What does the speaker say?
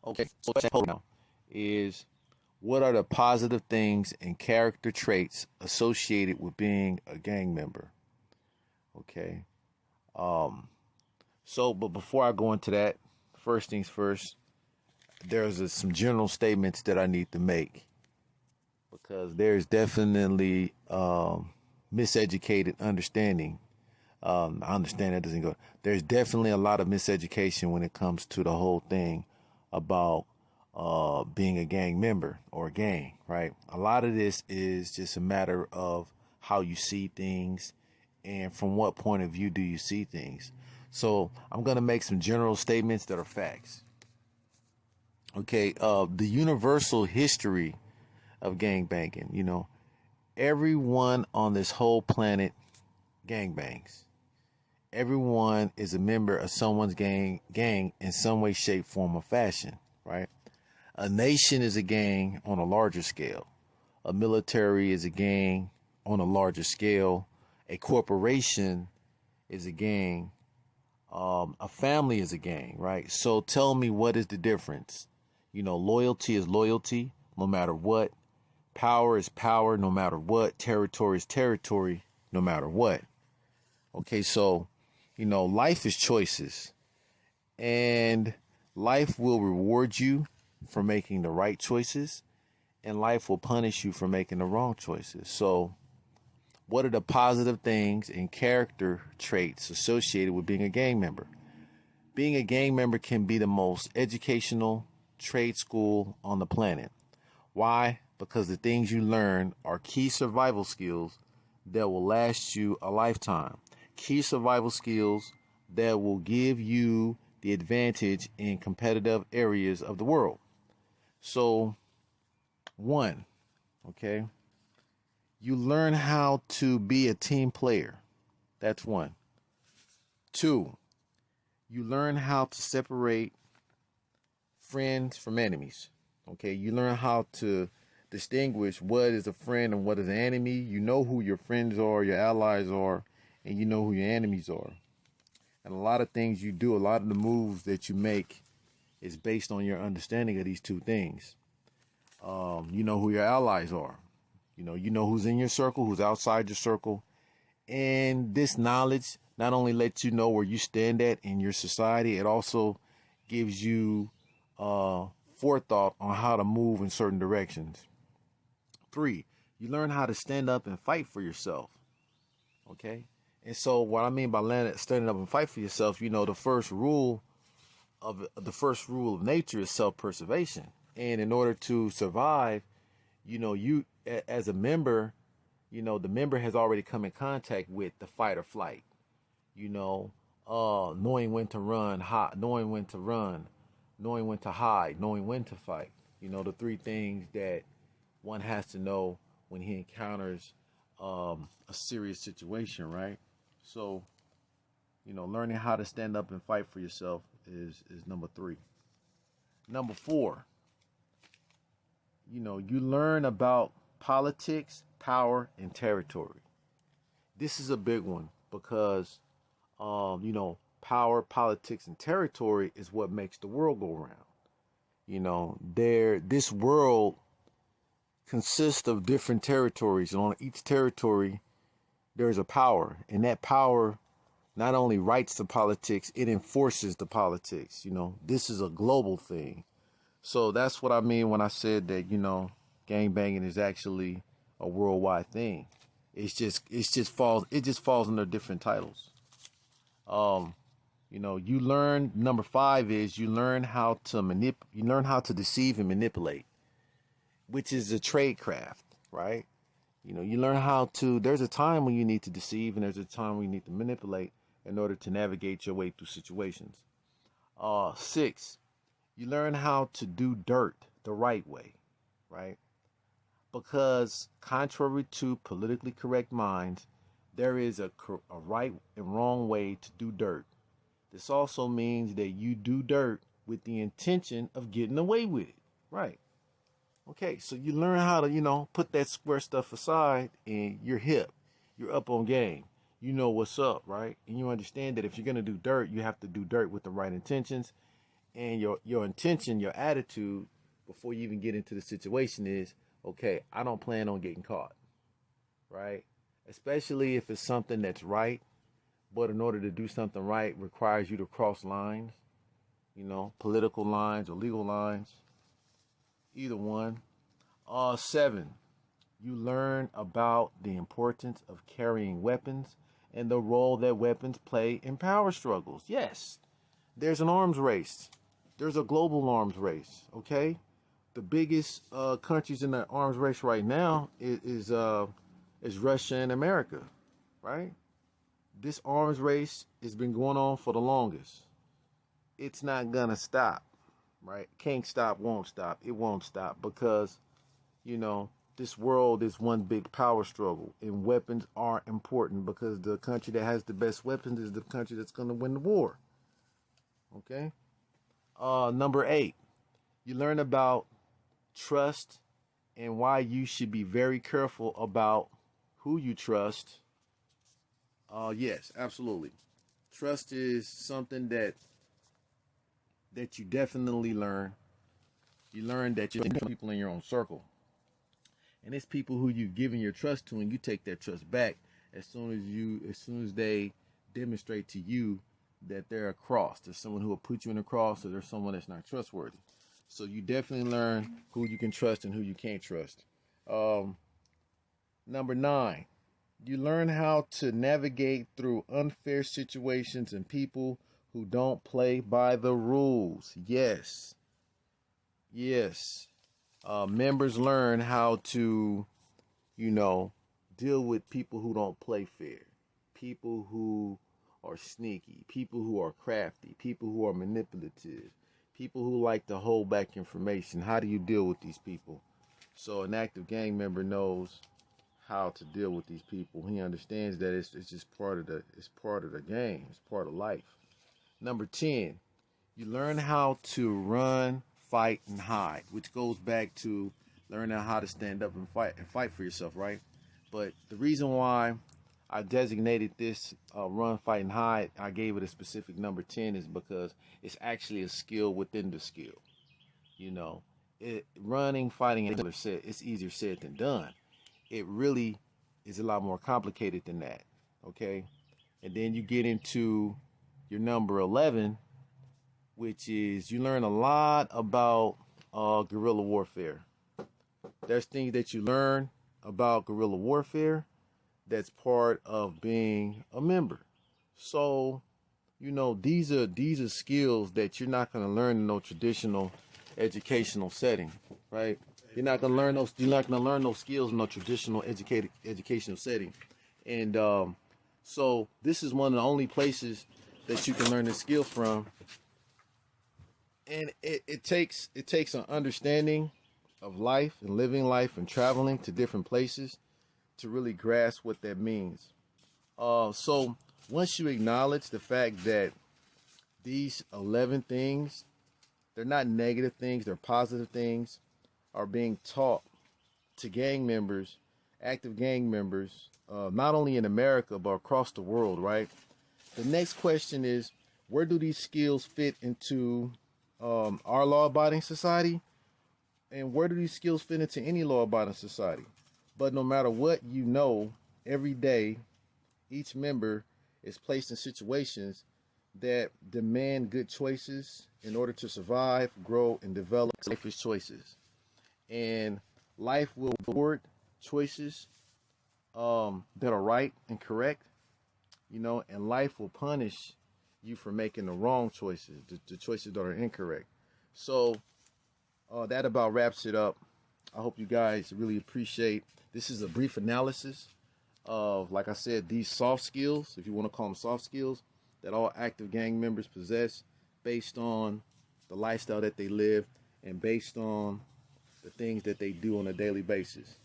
Okay, so now is what are the positive things and character traits associated with being a gang member? Okay. Um, but before I go into that, first things first, there's some general statements that I need to make because there's definitely miseducated understanding. I understand that doesn't go. There's definitely a lot of miseducation when it comes to the whole thing about being a gang member or a gang, right? A lot of this is just a matter of how you see things and from what point of view do you see things. So I'm going to make some general statements that are facts. Okay, the universal history of gang banging, everyone on this whole planet gang bangs. Everyone is a member of someone's gang in some way, shape, form, or fashion, right? A nation is a gang on a larger scale. A military is a gang on a larger scale. A corporation is a gang. A family is a gang, right? So tell me, what is the difference? Loyalty is loyalty, no matter what. Power is power, no matter what. Territory is territory, no matter what. Okay, so, life is choices. And life will reward you for making the right choices, and life will punish you for making the wrong choices. So, what are the positive things and character traits associated with being a gang member? Being a gang member can be the most educational trade school on the planet. Why? Because the things you learn are key survival skills that will last you a lifetime. Key survival skills that will give you the advantage in competitive areas of the world. So, one, okay, you learn how to be a team player. That's one. Two, you learn how to separate friends from enemies. Okay, you learn how to distinguish what is a friend and what is an enemy. You know who your friends are, your allies are, and you know who your enemies are. And a lot of things you do, a lot of the moves that you make is based on your understanding of these two things. You know who your allies are. You know who's in your circle, who's outside your circle. And this knowledge not only lets you know where you stand at in your society, it also gives you forethought on how to move in certain directions. Three, you learn how to stand up and fight for yourself. Okay? And so what I mean by standing up and fight for yourself, the first rule of nature is self-preservation. And in order to survive, you as a member, the member has already come in contact with the fight or flight. Knowing when to run, knowing when to run, knowing when to hide, knowing when to fight. The three things that one has to know when he encounters a serious situation, right? So, learning how to stand up and fight for yourself is number three. Number four, you learn about politics, power, and territory. This is a big one because, power, politics, and territory is what makes the world go round. This world consists of different territories, and on each territory, there's a power, and that power not only writes the politics, it enforces the politics. This is a global thing. So that's what I mean when I said that, gang banging is actually a worldwide thing. It just falls under different titles. You learn, number five is you learn how to deceive and manipulate, which is a trade craft, right? You learn there's a time when you need to deceive and there's a time when you need to manipulate in order to navigate your way through situations. 6, you learn how to do dirt the right way, right? Because contrary to politically correct minds, there is a right and wrong way to do dirt. This also means that you do dirt with the intention of getting away with it, right? Okay, so you learn how to, put that square stuff aside and you're hip. You're up on game. You know what's up, right? And you understand that if you're going to do dirt, you have to do dirt with the right intentions And your intention, your attitude before you even get into the situation is, okay, I don't plan on getting caught, right? Especially if it's something that's right, but in order to do something right requires you to cross lines, political lines or legal lines, either one. 7, you learn about the importance of carrying weapons and the role that weapons play in power struggles. Yes, there's an arms race. There's a global arms race, okay? The biggest countries in the arms race right now is Russia and America, right? This arms race has been going on for the longest. It's not gonna stop, right? Can't stop, won't stop. It won't stop because, this world is one big power struggle, and weapons are important because the country that has the best weapons is the country that's gonna win the war. Okay. Number 8, you learn about trust and why you should be very careful about who you trust. Yes, absolutely. Trust is something that you definitely learn. You learn that you're people in your own circle, and it's people who you've given your trust to, and you take that trust back as soon as they demonstrate to you that they're a cross. There's someone who will put you in a cross, or there's someone that's not trustworthy. So you definitely learn who you can trust and who you can't trust. Number 9, you learn how to navigate through unfair situations and people who don't play by the rules. Yes. Members learn how to, deal with people who don't play fair, people who are sneaky, people who are crafty, people who are manipulative, people who like to hold back information. How do you deal with these people? So an active gang member knows how to deal with these people. He understands that it's just part of the game. It's part of life. Number 10, you learn how to run, fight, and hide, which goes back to learning how to stand up and fight for yourself, right? But the reason why I designated this run, fight, and hide, I gave it a specific number 10, is because it's actually a skill within the skill. Running, fighting, and it's easier said than done. It really is a lot more complicated than that, okay? And then you get into your number 11, which is you learn a lot about guerrilla warfare. There's things that you learn about guerrilla warfare that's part of being a member. So, these are skills that you're not going to learn in no traditional educational setting, right? You're not going to learn those skills in no traditional educational setting. And so this is one of the only places that you can learn this skill from. And it takes an understanding of life and living life and traveling to different places to really grasp what that means. So once you acknowledge the fact that these 11 things, they're not negative things, they're positive things, are being taught to gang members, active gang members, not only in America, but across the world, right? The next question is, where do these skills fit into our law-abiding society? And where do these skills fit into any law-abiding society? But no matter what every day, each member is placed in situations that demand good choices in order to survive, grow, and develop life choices. And life will reward choices that are right and correct, and life will punish you for making the wrong choices, the choices that are incorrect. So that about wraps it up. I hope you guys really appreciate. This is a brief analysis of, like I said, these soft skills, if you want to call them soft skills, that all active gang members possess based on the lifestyle that they live and based on the things that they do on a daily basis.